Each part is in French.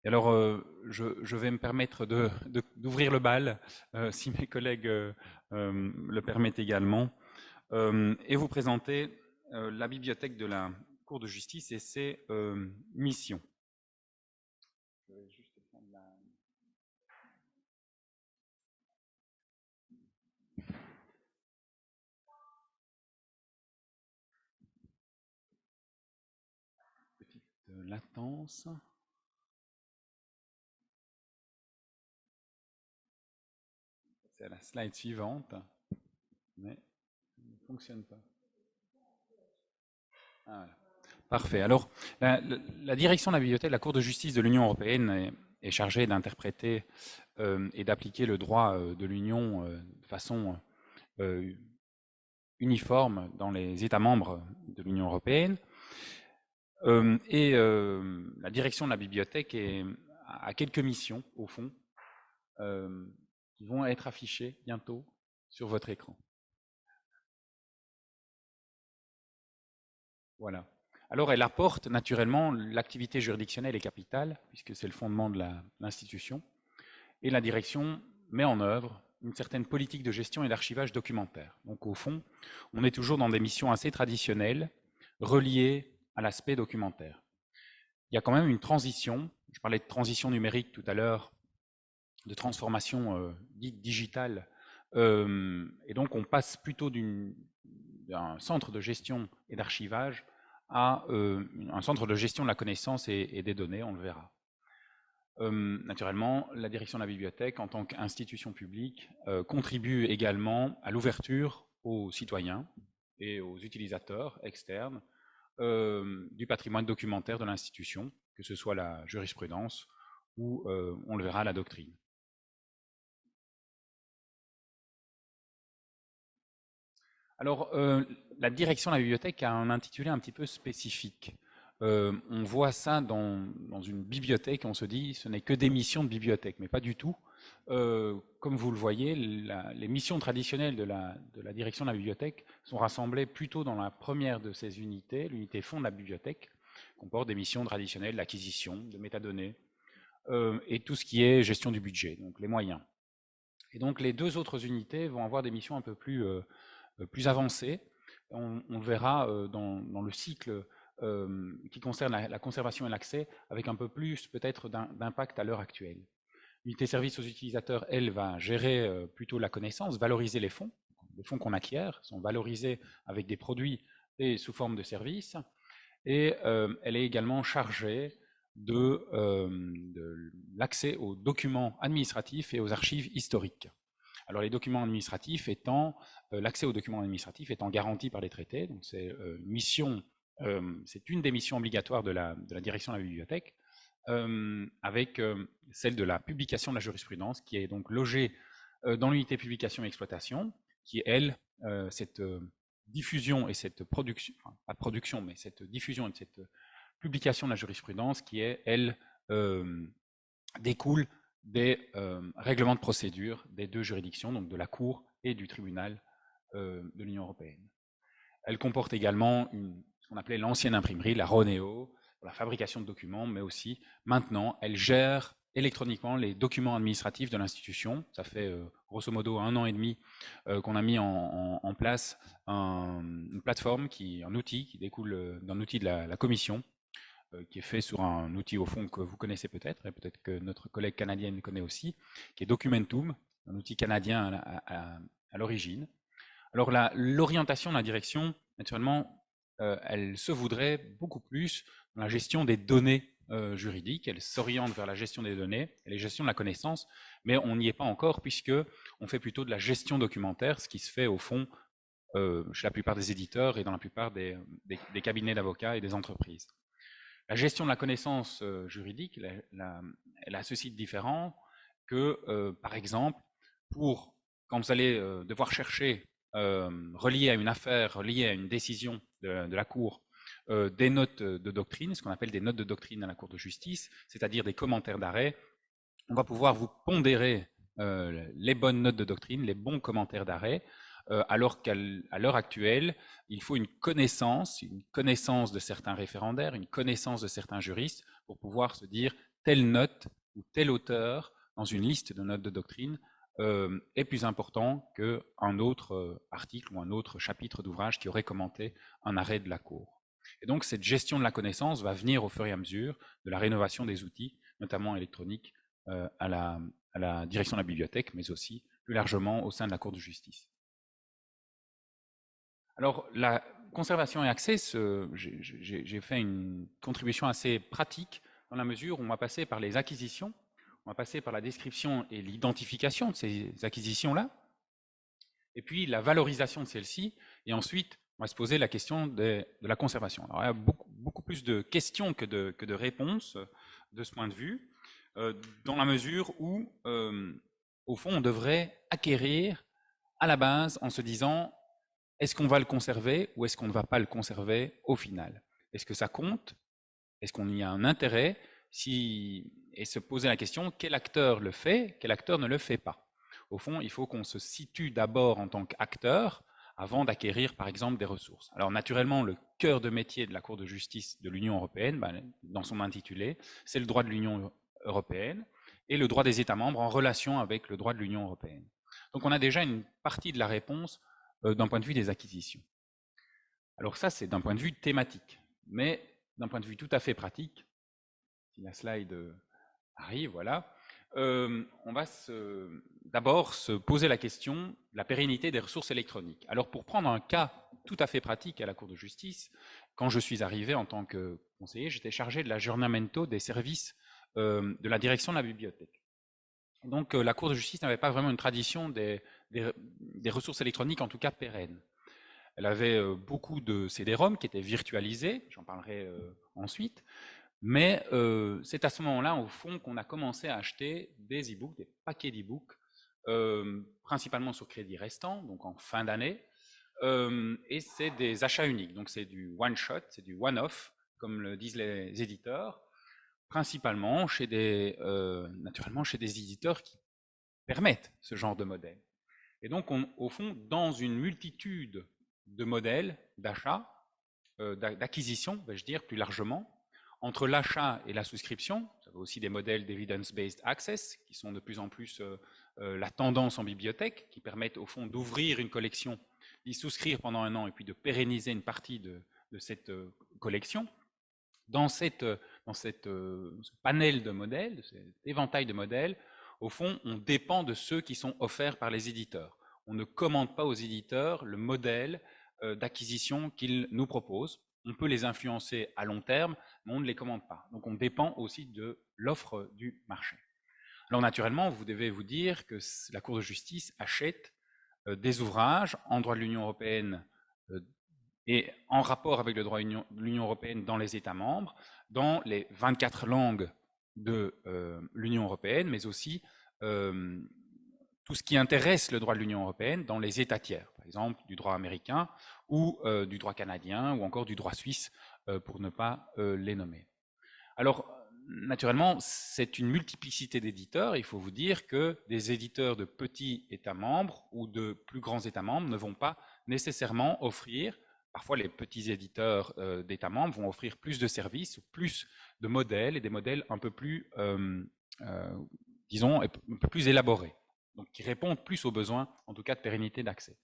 Et alors, je vais me permettre d'ouvrir le bal, si mes collègues le permettent également, et vous présenter la bibliothèque de la Cour de justice et ses missions. Je vais juste prendre la... petite latence. C'est la slide suivante, mais ça ne fonctionne pas. Ah, voilà. Parfait. Alors, la direction de la bibliothèque de la Cour de justice de l'Union européenne est chargée d'interpréter et d'appliquer le droit de l'Union de façon uniforme dans les États membres de l'Union européenne. La direction de la bibliothèque a quelques missions, au fond, qui vont être affichées bientôt sur votre écran. Voilà. Alors, elle apporte naturellement l'activité juridictionnelle et capitale, puisque c'est le fondement de l'institution, et la direction met en œuvre une certaine politique de gestion et d'archivage documentaire. Donc, au fond, on est toujours dans des missions assez traditionnelles, reliées à l'aspect documentaire. Il y a quand même une transition, je parlais de transition numérique tout à l'heure, de transformation dite digitale, et donc on passe plutôt d'un centre de gestion et d'archivage à un centre de gestion de la connaissance et des données, on le verra. Naturellement, la direction de la bibliothèque, en tant qu'institution publique, contribue également à l'ouverture aux citoyens et aux utilisateurs externes du patrimoine documentaire de l'institution, que ce soit la jurisprudence ou, on le verra, la doctrine. Alors, la direction de la bibliothèque a un intitulé un petit peu spécifique. On voit ça dans une bibliothèque, on se dit ce n'est que des missions de bibliothèque, mais pas du tout. Comme vous le voyez, les missions traditionnelles de la direction de la bibliothèque sont rassemblées plutôt dans la première de ces unités, l'unité fond de la bibliothèque, qui comporte des missions traditionnelles d'acquisition, de métadonnées, et tout ce qui est gestion du budget, donc les moyens. Et donc les deux autres unités vont avoir des missions un peu plus avancées. On le verra dans le cycle qui concerne la conservation et l'accès, avec un peu plus peut-être d'impact à l'heure actuelle. L'unité service aux utilisateurs, elle, va gérer plutôt la connaissance, valoriser les fonds qu'on acquiert sont valorisés avec des produits et sous forme de services, et elle est également chargée de l'accès aux documents administratifs et aux archives historiques. Alors les documents administratifs étant, l'accès aux documents administratifs étant garanti par les traités, donc c'est une mission, c'est une des missions obligatoires de la direction de la bibliothèque, avec celle de la publication de la jurisprudence, qui est donc logée dans l'unité publication et exploitation, qui elle, cette diffusion et cette production, enfin, pas production, mais cette diffusion et cette publication de la jurisprudence, qui est, elle, découle des règlements de procédure des deux juridictions, donc de la Cour et du tribunal de l'Union européenne. Elle comporte également ce qu'on appelait l'ancienne imprimerie, la Ronéo, pour la fabrication de documents, mais aussi, maintenant, elle gère électroniquement les documents administratifs de l'institution. Ça fait grosso modo 1 an et demi qu'on a mis en place une plateforme, un outil qui découle d'un outil de la commission, qui est fait sur un outil au fond que vous connaissez peut-être, et peut-être que notre collègue canadienne connaît aussi, qui est Documentum, un outil canadien à l'origine. Alors l'orientation de la direction, naturellement, elle se voudrait beaucoup plus dans la gestion des données juridiques, elle s'oriente vers la gestion des données et la gestion de la connaissance, mais on n'y est pas encore puisque on fait plutôt de la gestion documentaire, ce qui se fait au fond chez la plupart des éditeurs et dans la plupart des cabinets d'avocats et des entreprises. La gestion de la connaissance juridique, elle a ceci de différent que, par exemple, quand vous allez devoir chercher, relié à une affaire, relié à une décision de la Cour, des notes de doctrine, ce qu'on appelle des notes de doctrine à la Cour de justice, c'est-à-dire des commentaires d'arrêt, on va pouvoir vous pondérer les bonnes notes de doctrine, les bons commentaires d'arrêt, alors qu'à l'heure actuelle, il faut une connaissance de certains référendaires, une connaissance de certains juristes pour pouvoir se dire telle note ou tel auteur dans une liste de notes de doctrine est plus important qu'un autre article ou un autre chapitre d'ouvrage qui aurait commenté un arrêt de la Cour. Et donc cette gestion de la connaissance va venir au fur et à mesure de la rénovation des outils, notamment électroniques, à la direction de la bibliothèque, mais aussi plus largement au sein de la Cour de justice. Alors, la conservation et accès, j'ai fait une contribution assez pratique dans la mesure où on va passer par les acquisitions, on va passer par la description et l'identification de ces acquisitions-là, et puis la valorisation de celles-ci, et ensuite on va se poser la question de la conservation. Alors, il y a beaucoup plus de questions que de réponses de ce point de vue, dans la mesure où, au fond, on devrait acquérir à la base en se disant est-ce qu'on va le conserver ou est-ce qu'on ne va pas le conserver au final? Est-ce que ça compte? Est-ce qu'on y a un intérêt? Et se poser la question, quel acteur le fait, quel acteur ne le fait pas? Au fond, il faut qu'on se situe d'abord en tant qu'acteur avant d'acquérir, par exemple, des ressources. Alors, naturellement, le cœur de métier de la Cour de justice de l'Union européenne, dans son intitulé, c'est le droit de l'Union européenne et le droit des États membres en relation avec le droit de l'Union européenne. Donc, on a déjà une partie de la réponse d'un point de vue des acquisitions. Alors ça, c'est d'un point de vue thématique. Mais d'un point de vue tout à fait pratique, si la slide arrive, voilà, on va d'abord se poser la question de la pérennité des ressources électroniques. Alors pour prendre un cas tout à fait pratique à la Cour de justice, quand je suis arrivé en tant que conseiller, j'étais chargé de l'aggiornamento des services de la direction de la bibliothèque. Donc la Cour de justice n'avait pas vraiment une tradition des ressources électroniques, en tout cas pérennes. Elle avait beaucoup de CD-ROM qui étaient virtualisés, j'en parlerai ensuite, mais c'est à ce moment-là, au fond, qu'on a commencé à acheter des e-books, des paquets d'e-books, principalement sur crédit restant, donc en fin d'année, et c'est des achats uniques, donc c'est du one-shot, c'est du one-off, comme le disent les éditeurs, principalement naturellement chez des éditeurs qui permettent ce genre de modèle. Et donc, au fond, dans une multitude de modèles d'achat, d'acquisition, vais-je dire plus largement, entre l'achat et la souscription, ça veut aussi des modèles d'evidence-based access, qui sont de plus en plus la tendance en bibliothèque, qui permettent au fond d'ouvrir une collection, d'y souscrire pendant un an et puis de pérenniser une partie de cette collection. Dans ce panel de modèles, cet éventail de modèles, au fond, on dépend de ceux qui sont offerts par les éditeurs. On ne commande pas aux éditeurs le modèle d'acquisition qu'ils nous proposent. On peut les influencer à long terme, mais on ne les commande pas. Donc on dépend aussi de l'offre du marché. Alors naturellement, vous devez vous dire que la Cour de justice achète des ouvrages en droit de l'Union européenne et en rapport avec le droit de l'Union européenne dans les États membres, dans les 24 langues de l'Union européenne, mais aussi tout ce qui intéresse le droit de l'Union européenne dans les États tiers, par exemple du droit américain ou du droit canadien ou encore du droit suisse, pour ne pas les nommer. Alors, naturellement, c'est une multiplicité d'éditeurs. Il faut vous dire que des éditeurs de petits États membres ou de plus grands États membres ne vont pas nécessairement offrir. Parfois, les petits éditeurs d'États membres vont offrir plus de services ou plus de modèles et des modèles un peu plus, disons, un peu plus élaborés, donc qui répondent plus aux besoins, en tout cas de pérennité d'accès.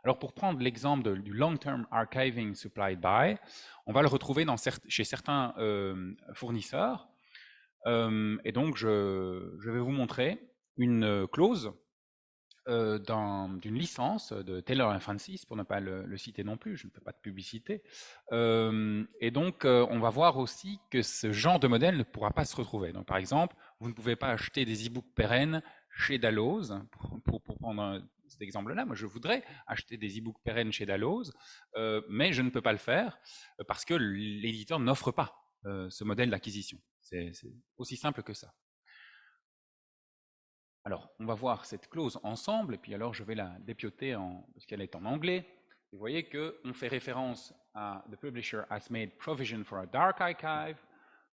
Alors pour prendre l'exemple du long-term archiving supplied by, on va le retrouver chez certains fournisseurs. Et donc je vais vous montrer une clause d'une licence de Taylor & Francis, pour ne pas le citer non plus, je ne fais pas de publicité. Et donc, on va voir aussi que ce genre de modèle ne pourra pas se retrouver. Donc, par exemple, vous ne pouvez pas acheter des e-books pérennes chez Dalloz, pour prendre cet exemple-là. Moi, je voudrais acheter des e-books pérennes chez Dalloz, mais je ne peux pas le faire parce que l'éditeur n'offre pas ce modèle d'acquisition. C'est aussi simple que ça. Alors, on va voir cette clause ensemble, et puis alors je vais la dépioter parce qu'elle est en anglais. Vous voyez qu'on fait référence à « The publisher has made provision for a dark archive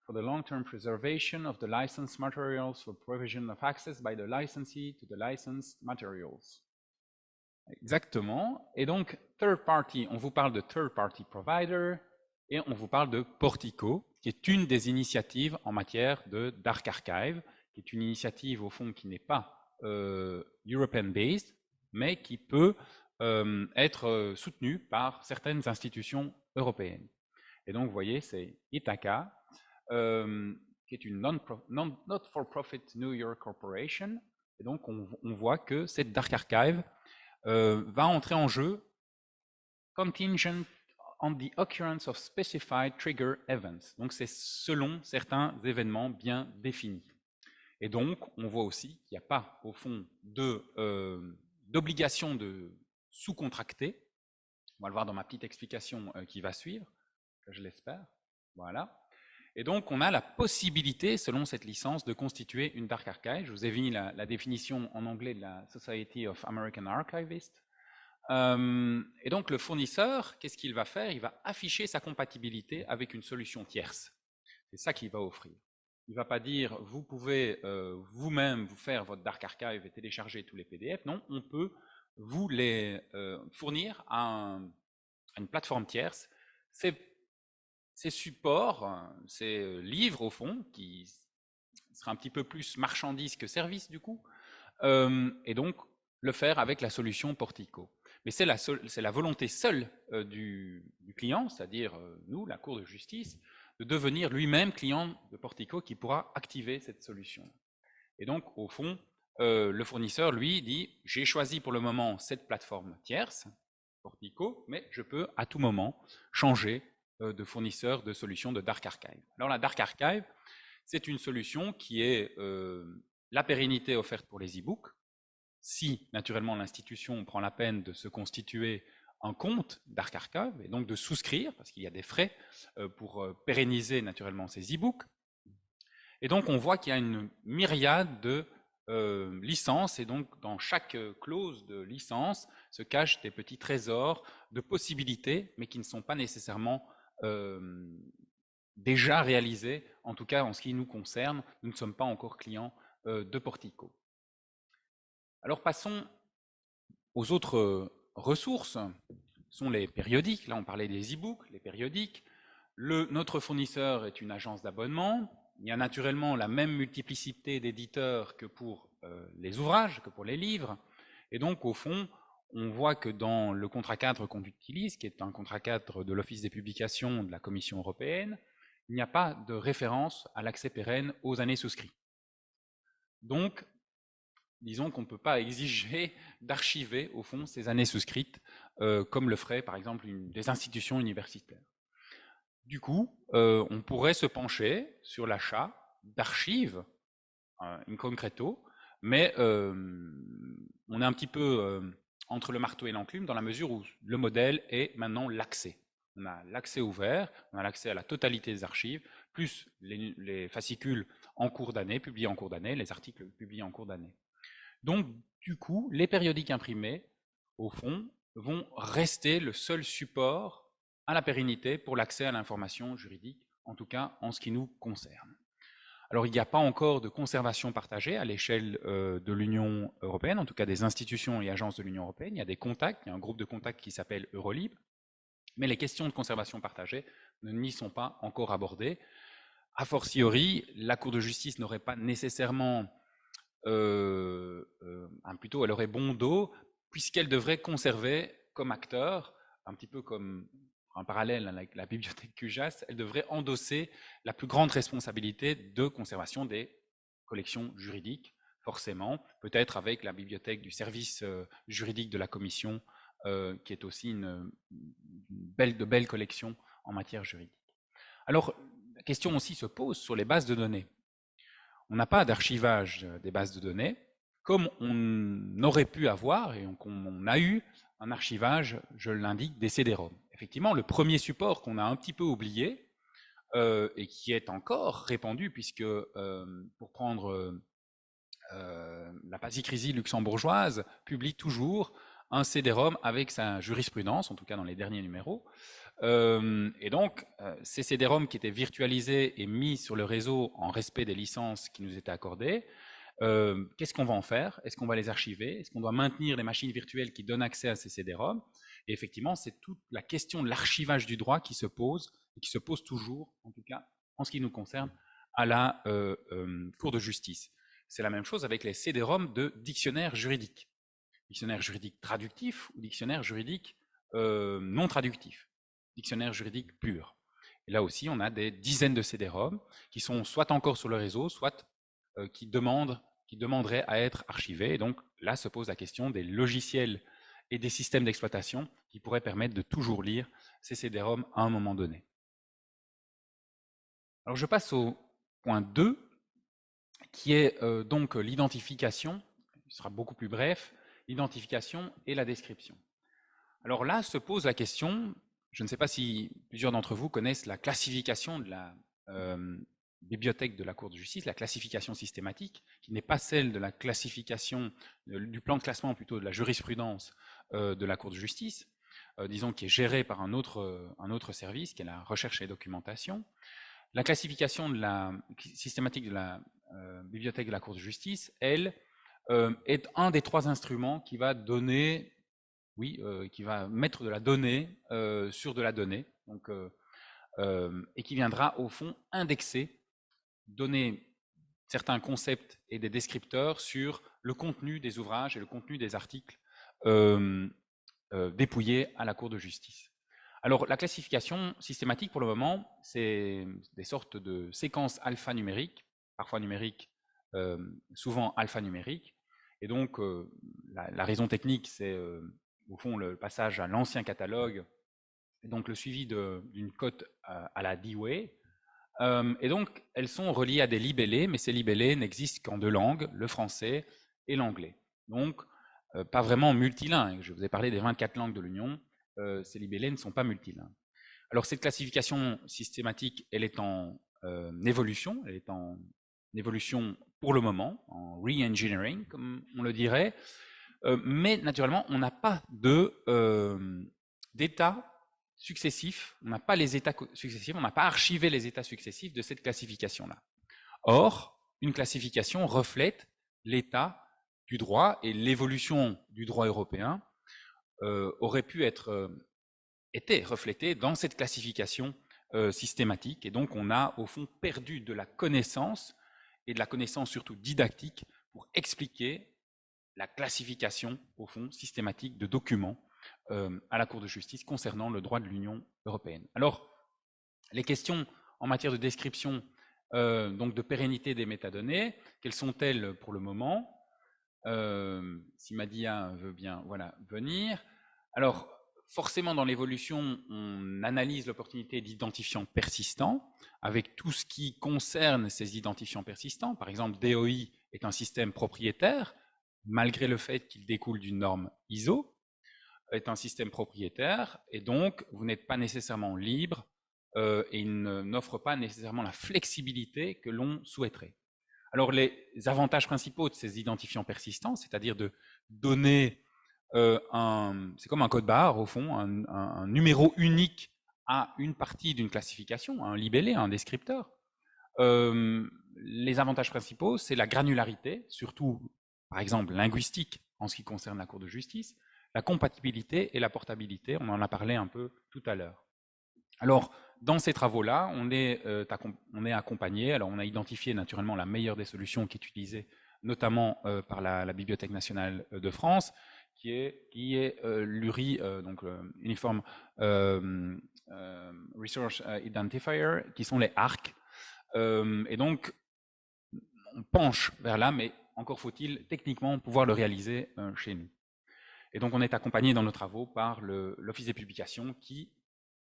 for the long-term preservation of the licensed materials for provision of access by the licensee to the licensed materials ». Exactement. Et donc, third party, on vous parle de third party provider, et on vous parle de Portico, qui est une des initiatives en matière de Dark Archive, qui est une initiative au fond qui n'est pas European-based, mais qui peut être soutenue par certaines institutions européennes. Et donc, vous voyez, c'est Ithaca, qui est une not-for-profit New York corporation. Et donc, on voit que cette Dark Archive va entrer en jeu contingent on the occurrence of specified trigger events. Donc, c'est selon certains événements bien définis. Et donc, on voit aussi qu'il n'y a pas, au fond, d'obligation de sous-contracter. On va le voir dans ma petite explication qui va suivre, je l'espère. Voilà. Et donc, on a la possibilité, selon cette licence, de constituer une Dark Archive. Je vous ai mis la définition en anglais de la Society of American Archivists. Et donc, le fournisseur, qu'est-ce qu'il va faire? Il va afficher sa compatibilité avec une solution tierce. C'est ça qu'il va offrir. Il ne va pas dire, vous pouvez vous-même vous faire votre Dark Archive et télécharger tous les PDF. Non, on peut vous les fournir à une plateforme tierce. Ces supports, ces livres au fond, qui sera un petit peu plus marchandise que service du coup, et donc le faire avec la solution Portico. Mais c'est la volonté seule du client, c'est-à-dire nous, la Cour de justice, de devenir lui-même client de Portico qui pourra activer cette solution. Et donc, au fond, le fournisseur, lui, dit « J'ai choisi pour le moment cette plateforme tierce, Portico, mais je peux à tout moment changer de fournisseur de solutions de Dark Archive. » Alors, la Dark Archive, c'est une solution qui est la pérennité offerte pour les e-books, si naturellement l'institution prend la peine de se constituer un compte Dark Archive et donc de souscrire, parce qu'il y a des frais pour pérenniser naturellement ces e-books. Et donc on voit qu'il y a une myriade de licences, et donc dans chaque clause de licence se cachent des petits trésors de possibilités, mais qui ne sont pas nécessairement déjà réalisés. En tout cas, en ce qui nous concerne, nous ne sommes pas encore clients de Portico. Alors passons aux autres ressources, sont les périodiques. Là, on parlait des e-books, les périodiques. Notre fournisseur est une agence d'abonnement. Il y a naturellement la même multiplicité d'éditeurs que pour les ouvrages, que pour les livres. Et donc, au fond, on voit que dans le contrat cadre qu'on utilise, qui est un contrat cadre de l'Office des publications de la Commission européenne, il n'y a pas de référence à l'accès pérenne aux années souscrites. Donc, disons qu'on ne peut pas exiger d'archiver, au fond, ces années souscrites, comme le ferait, par exemple, des institutions universitaires. Du coup, on pourrait se pencher sur l'achat d'archives, in concreto, mais on est un petit peu entre le marteau et l'enclume, dans la mesure où le modèle est maintenant l'accès. On a l'accès ouvert, on a l'accès à la totalité des archives, plus les fascicules en cours d'année, publiés en cours d'année, les articles publiés en cours d'année. Donc, du coup, les périodiques imprimés, au fond, vont rester le seul support à la pérennité pour l'accès à l'information juridique, en tout cas en ce qui nous concerne. Alors, il n'y a pas encore de conservation partagée à l'échelle de l'Union européenne, en tout cas des institutions et agences de l'Union européenne. Il y a des contacts, il y a un groupe de contacts qui s'appelle Eurolib, mais les questions de conservation partagée n'y sont pas encore abordées. A fortiori, la Cour de justice n'aurait pas nécessairement plutôt elle aurait bon dos, puisqu'elle devrait conserver comme acteur, un petit peu comme un parallèle avec la bibliothèque QGIAS, elle devrait endosser la plus grande responsabilité de conservation des collections juridiques, forcément, peut-être avec la bibliothèque du service juridique de la Commission, qui est aussi de belles collections en matière juridique. Alors, la question aussi se pose sur les bases de données. On n'a pas d'archivage des bases de données, comme on aurait pu avoir, et on a eu un archivage, je l'indique, des CD-ROM. Effectivement, le premier support qu'on a un petit peu oublié, et qui est encore répandu, puisque, pour prendre la Pasicrisie luxembourgeoise, publie toujours un CD-ROM avec sa jurisprudence, en tout cas dans les derniers numéros. Et donc, ces CD-ROM qui étaient virtualisés et mis sur le réseau en respect des licences qui nous étaient accordées, qu'est-ce qu'on va en faire? Est-ce qu'on va les archiver? Est-ce qu'on doit maintenir les machines virtuelles qui donnent accès à ces CD-ROM? Et effectivement, c'est toute la question de l'archivage du droit qui se pose, et qui se pose toujours, en tout cas, en ce qui nous concerne, à la Cour de justice. C'est la même chose avec les CD-ROM de dictionnaires juridiques. Dictionnaire juridique traductif ou dictionnaire juridique non traductif. Dictionnaire juridique pur. Et là aussi, on a des dizaines de CD-ROM qui sont soit encore sur le réseau, soit qui demanderaient à être archivés. Et donc là se pose la question des logiciels et des systèmes d'exploitation qui pourraient permettre de toujours lire ces CD-ROM à un moment donné. Alors je passe au point 2, qui est donc l'identification. Ce sera beaucoup plus bref, l'identification et la description. Alors là se pose la question, je ne sais pas si plusieurs d'entre vous connaissent la classification de la bibliothèque de la Cour de justice, la classification systématique, qui n'est pas celle de la classification, du plan de classement plutôt de la jurisprudence de la Cour de justice, disons qui est gérée par un autre service, qui est la recherche et documentation. La classification de la systématique de la bibliothèque de la Cour de justice, elle, est un des 3 instruments qui va donner, qui va mettre de la donnée sur de la donnée, donc, et qui viendra au fond indexer, donner certains concepts et des descripteurs sur le contenu des ouvrages et le contenu des articles dépouillés à la Cour de justice. Alors, la classification systématique, pour le moment, c'est des sortes de séquences alphanumériques, parfois numériques, souvent alphanumériques. Et donc, la raison technique, c'est au fond le passage à l'ancien catalogue, et donc le suivi d'une cote à la D-Way. Et donc, elles sont reliées à des libellés, mais ces libellés n'existent qu'en 2 langues, le français et l'anglais. Donc, pas vraiment multilingues. Je vous ai parlé des 24 langues de l'Union. Ces libellés ne sont pas multilingues. Alors cette classification systématique, elle est en évolution, elle est en évolution pour le moment, en re-engineering, comme on le dirait, mais naturellement, on n'a pas d'états successifs, on n'a pas les états successifs, on n'a pas archivé les états successifs de cette classification-là. Or, une classification reflète l'état du droit et l'évolution du droit européen aurait pu être était reflétée dans cette classification systématique. Et donc, on a au fond perdu de la connaissance, et de la connaissance surtout didactique, pour expliquer la classification, au fond, systématique de documents à la Cour de justice concernant le droit de l'Union européenne. Alors, les questions en matière de description, donc de pérennité des métadonnées, quelles sont-elles pour le moment? Si Madia veut bien venir. Alors, forcément, dans l'évolution, on analyse l'opportunité d'identifiants persistants avec tout ce qui concerne ces identifiants persistants. Par exemple, DOI est un système propriétaire, malgré le fait qu'il découle d'une norme ISO, est un système propriétaire, et donc vous n'êtes pas nécessairement libre et il n'offre pas nécessairement la flexibilité que l'on souhaiterait. Alors, les avantages principaux de ces identifiants persistants, c'est-à-dire de donner c'est comme un code barre au fond, un numéro unique à une partie d'une classification, un libellé, un descripteur. Les avantages principaux, c'est la granularité, surtout par exemple linguistique en ce qui concerne la Cour de justice, la compatibilité et la portabilité, on en a parlé un peu tout à l'heure. Alors, dans ces travaux-là, on est accompagné, alors on a identifié naturellement la meilleure des solutions qui est utilisée notamment par la Bibliothèque nationale de France, qui est l'URI, donc Uniform Resource Identifier, qui sont les ARC. Et donc, on penche vers là, mais encore faut-il techniquement pouvoir le réaliser chez nous. Et donc, on est accompagné dans nos travaux par l'Office des publications qui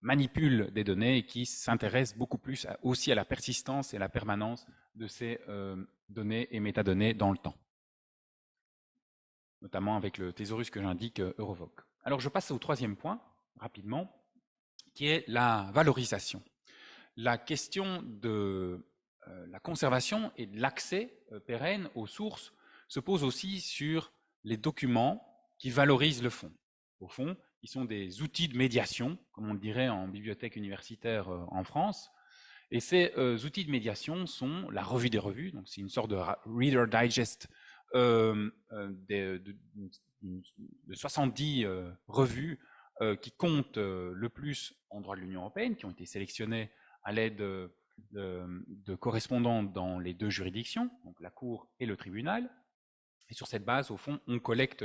manipule des données et qui s'intéresse beaucoup plus aussi à la persistance et à la permanence de ces données et métadonnées dans le temps, notamment avec le thésaurus que j'indique Eurovoc. Alors je passe au 3e point, rapidement, qui est la valorisation. La question de la conservation et de l'accès pérenne aux sources se pose aussi sur les documents qui valorisent le fond. Au fond, ils sont des outils de médiation, comme on le dirait en bibliothèque universitaire en France. Et ces outils de médiation sont la revue des revues, donc c'est une sorte de Reader Digest de 70 revues qui comptent le plus en droit de l'Union européenne, qui ont été sélectionnées à l'aide de correspondants dans les deux juridictions, donc la Cour et le tribunal. Et sur cette base, au fond, on collecte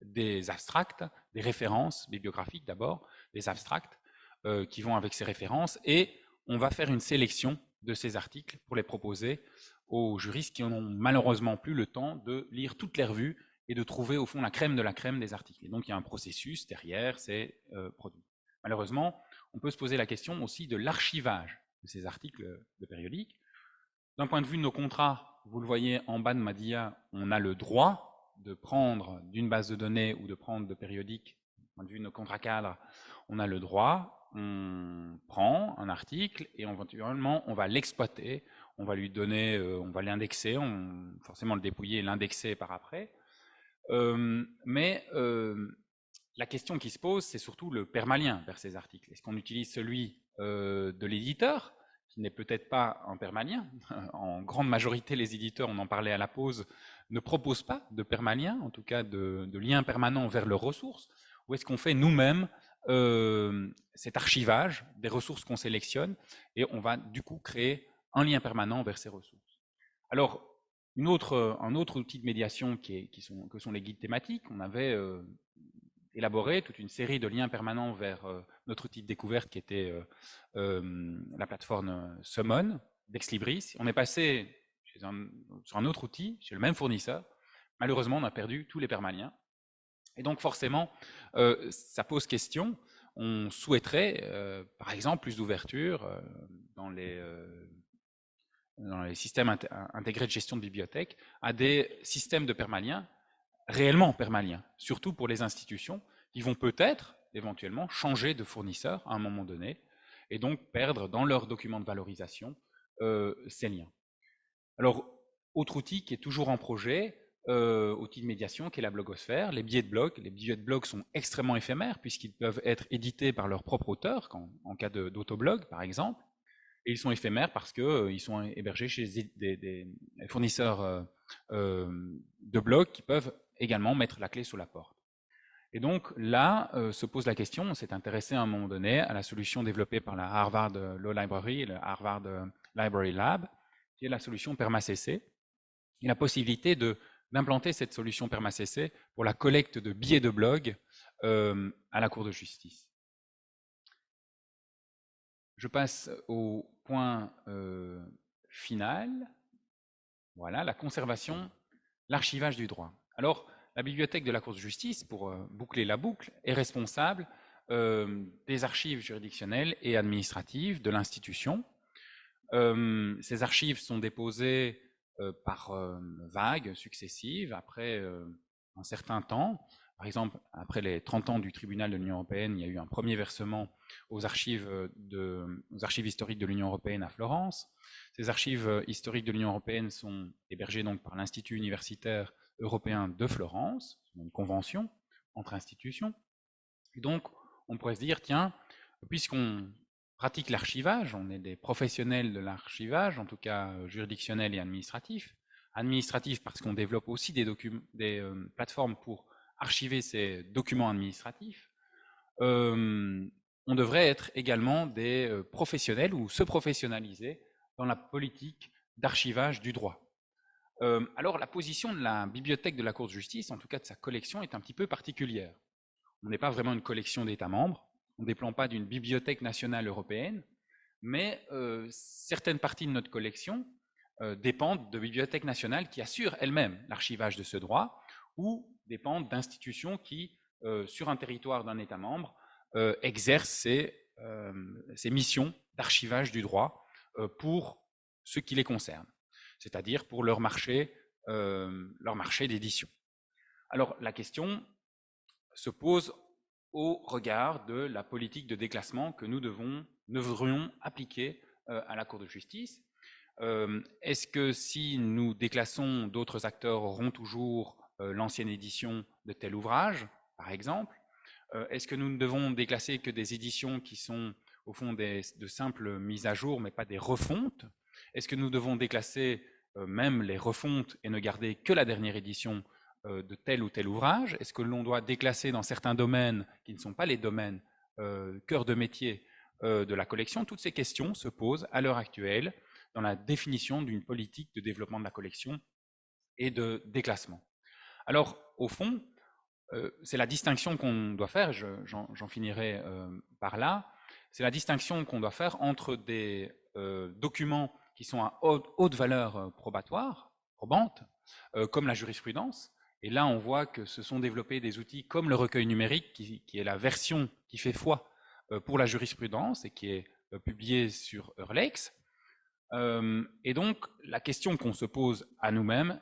des abstracts, des références bibliographiques d'abord, des abstracts qui vont avec ces références, et on va faire une sélection de ces articles pour les proposer aux juristes qui n'ont malheureusement plus le temps de lire toutes les revues et de trouver au fond la crème de la crème des articles. Et donc il y a un processus derrière ces produits. Malheureusement, on peut se poser la question aussi de l'archivage de ces articles de périodiques. D'un point de vue de nos contrats, vous le voyez en bas de ma dia, on a le droit de prendre d'une base de données ou de prendre de périodiques. Du point de vue de nos contrats cadres, on a le droit, on prend un article et éventuellement on va l'exploiter, on va lui donner, on va l'indexer, forcément le dépouiller et l'indexer par après. Mais la question qui se pose, c'est surtout le permalien vers ces articles. Est-ce qu'on utilise celui de l'éditeur, qui n'est peut-être pas un permalien? En grande majorité, les éditeurs, on en parlait à la pause, ne proposent pas de permalien, en tout cas de lien permanent vers leurs ressources. Ou est-ce qu'on fait nous-mêmes cet archivage des ressources qu'on sélectionne et on va du coup créer un lien permanent vers ces ressources? Alors, un autre outil de médiation que sont les guides thématiques, on avait élaboré toute une série de liens permanents vers notre outil de découverte qui était la plateforme Summon d'Exlibris. On est passé sur un autre outil, chez le même fournisseur. Malheureusement, on a perdu tous les permaliens. Et donc forcément, ça pose question. On souhaiterait, par exemple, plus d'ouverture dans les systèmes intégrés de gestion de bibliothèques, à des systèmes de permaliens réellement permaliens, surtout pour les institutions qui vont peut-être, éventuellement, changer de fournisseur à un moment donné, et donc perdre dans leurs documents de valorisation ces liens. Alors, autre outil qui est toujours en projet, outil de médiation, qui est la blogosphère, les billets de blog. Les billets de blog sont extrêmement éphémères, puisqu'ils peuvent être édités par leur propre auteur, en cas d'autoblog, par exemple. Et ils sont éphémères parce qu'ils sont hébergés chez des fournisseurs de blogs qui peuvent également mettre la clé sous la porte. Et donc là se pose la question, on s'est intéressé à un moment donné à la solution développée par la Harvard Law Library et le Harvard Library Lab, qui est la solution PermaCC, et la possibilité d'implanter cette solution PermaCC pour la collecte de billets de blog à la Cour de justice. Je passe au point final. Voilà, la conservation, l'archivage du droit. Alors, la bibliothèque de la Cour de justice, pour boucler la boucle, est responsable des archives juridictionnelles et administratives de l'institution. Ces archives sont déposées par vagues successives après un certain temps. Par exemple, après les 30 ans du tribunal de l'Union européenne, il y a eu un premier versement aux archives historiques de l'Union européenne à Florence. Ces archives historiques de l'Union européenne sont hébergées donc par l'Institut universitaire européen de Florence, une convention entre institutions. Et donc, on pourrait se dire, tiens, puisqu'on pratique l'archivage, on est des professionnels de l'archivage, en tout cas juridictionnel et administratif. Administratif parce qu'on développe aussi des plateformes pour archiver ces documents administratifs. On devrait être également des professionnels ou se professionnaliser dans la politique d'archivage du droit. Alors la position de la bibliothèque de la Cour de justice, en tout cas de sa collection, est un petit peu particulière. On n'est pas vraiment une collection d'États membres, on ne dépend pas d'une bibliothèque nationale européenne, mais certaines parties de notre collection dépendent de bibliothèques nationales qui assurent elles-mêmes l'archivage de ce droit, ou dépendent d'institutions qui, sur un territoire d'un État membre, exercent ces missions d'archivage du droit pour ce qui les concerne, c'est-à-dire pour leur marché d'édition. Alors la question se pose au regard de la politique de déclassement que nous devrions appliquer à la Cour de justice. Est-ce que si nous déclassons, d'autres acteurs auront toujours l'ancienne édition de tel ouvrage, par exemple? Est-ce que nous ne devons déclasser que des éditions qui sont au fond de simples mises à jour, mais pas des refontes? Est-ce que nous devons déclasser même les refontes et ne garder que la dernière édition de tel ou tel ouvrage? Est-ce que l'on doit déclasser dans certains domaines qui ne sont pas les domaines cœur de métier de la collection, toutes ces questions se posent à l'heure actuelle dans la définition d'une politique de développement de la collection et de déclassement. Alors, au fond, c'est la distinction qu'on doit faire, j'en finirai par là, c'est la distinction qu'on doit faire entre des documents qui sont à haute valeur probatoire, probante, comme la jurisprudence, et là on voit que se sont développés des outils comme le recueil numérique, qui est la version qui fait foi pour la jurisprudence et qui est publiée sur Eurlex. Et donc, la question qu'on se pose à nous-mêmes,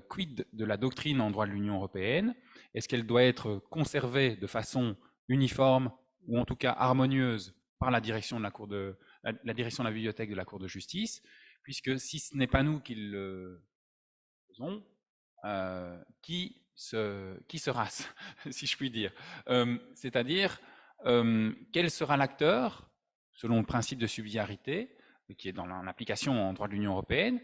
quid de la doctrine en droit de l'Union européenne? Est-ce qu'elle doit être conservée de façon uniforme ou en tout cas harmonieuse par la direction de la direction de la bibliothèque de la Cour de justice? Puisque si ce n'est pas nous qui le faisons, qui sera, si je puis dire? C'est-à-dire, quel sera l'acteur, selon le principe de subsidiarité, qui est dans l'application en droit de l'Union européenne,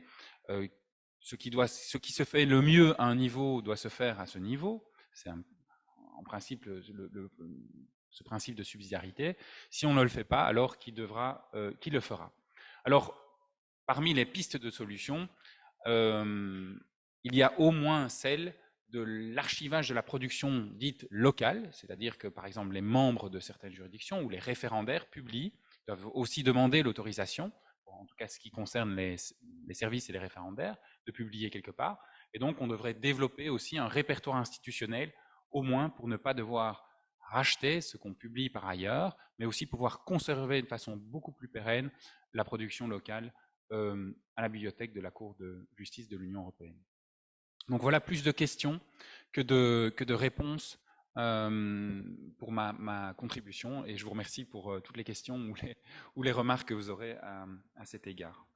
ce qui se fait le mieux à un niveau doit se faire à ce niveau. C'est en principe ce principe de subsidiarité. Si on ne le fait pas, alors qui le fera? Alors, parmi les pistes de solutions, il y a au moins celle de l'archivage de la production dite locale, c'est-à-dire que, par exemple, les membres de certaines juridictions ou les référendaires publient, doivent aussi demander l'autorisation, en tout cas ce qui concerne les services et les référendaires, de publier quelque part. Et donc, on devrait développer aussi un répertoire institutionnel, au moins pour ne pas devoir racheter ce qu'on publie par ailleurs, mais aussi pouvoir conserver de façon beaucoup plus pérenne la production locale à la bibliothèque de la Cour de justice de l'Union européenne. Donc voilà, plus de questions que de réponses pour ma contribution, et je vous remercie pour toutes les questions ou les remarques que vous aurez à cet égard.